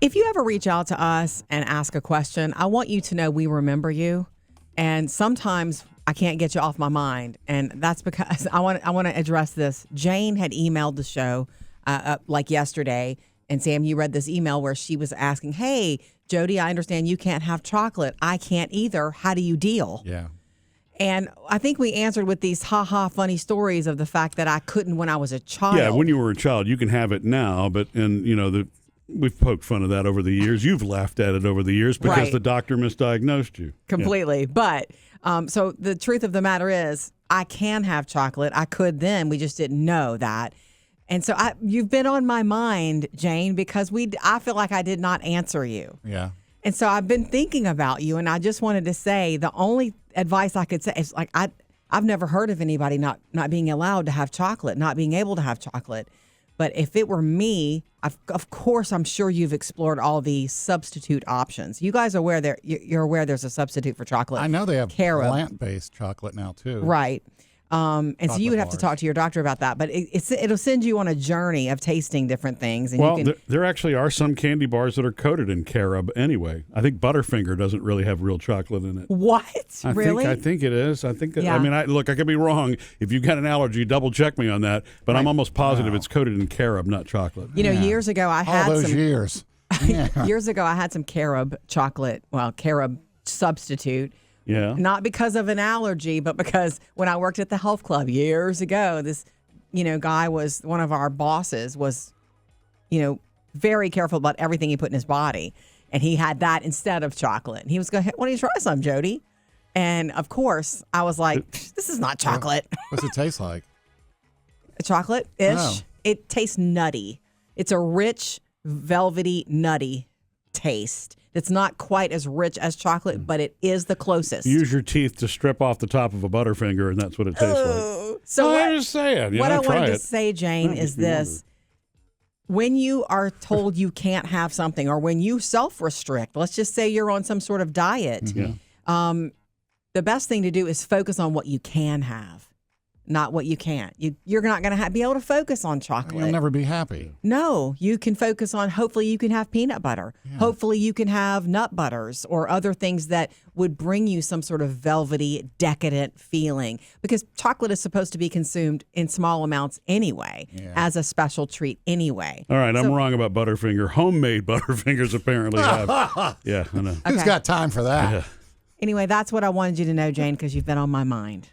If you ever reach out to us and ask a question, I want you to know we remember you. And sometimes I can't get you off my mind. And that's because I want to address this. Jane had emailed the show like yesterday. And Sam, you read this email where she was asking, hey, Jodi, I understand you can't have chocolate. I can't either. How do you deal? Yeah. And I think we answered with these funny stories of the fact that I couldn't when I was a child. Yeah, when you were a child, you can have it now, but we've poked fun of that over the years. You've laughed at it over the years because the doctor misdiagnosed you. Completely. Yeah. But so the truth of the matter is I can have chocolate. I could then. We just didn't know that. And so you've been on my mind, Jane, because I feel like I did not answer you. Yeah. And so I've been thinking about you, and I just wanted to say the only advice I could say is like I've never heard of anybody not being allowed to have chocolate, not being able to have chocolate. But if it were me, of course, I'm sure you've explored all the substitute options. You guys are aware you're aware there's a substitute for chocolate. I know they have carob. plant-based chocolate now too. Right. And so you would have to bars. talk to your doctor about that. But it'll send you on a journey of tasting different things. And well, there actually are some candy bars that are coated in carob anyway. I think Butterfinger doesn't really have real chocolate in it. What? Really? I think it is. I think. Yeah. I mean, I could be wrong. If you've got an allergy, double check me on that. But I'm almost positive it's coated in carob, not chocolate. You know, years ago I had all those years. Yeah. Years ago I had some carob chocolate. Well, carob substitute. Yeah. Not because of an allergy, but because when I worked at the health club years ago, this, guy was one of our bosses was, very careful about everything he put in his body. And he had that instead of chocolate. And he was going, why don't you try some, Jodi? And of course, I was like, this is not chocolate. What's it taste like? Chocolate-ish. Oh. It tastes nutty. It's a rich, velvety, nutty taste. It's not quite as rich as chocolate, but it is the closest. Use your teeth to strip off the top of a Butterfinger, and that's what it tastes like. So I'm just saying. What I try wanted to it. say, Jane, is this. When you are told you can't have something, or when you self-restrict, let's just say you're on some sort of diet, the best thing to do is focus on what you can have, not what you can't. You're not going to be able to focus on chocolate. You'll never be happy. No, you can focus on, hopefully you can have peanut butter. Yeah. Hopefully you can have nut butters or other things that would bring you some sort of velvety, decadent feeling. Because chocolate is supposed to be consumed in small amounts anyway, as a special treat anyway. All right, I'm wrong about Butterfinger. Homemade Butterfingers apparently have. Yeah, I know. Who's got time for that? Yeah. Anyway, that's what I wanted you to know, Jane, because you've been on my mind.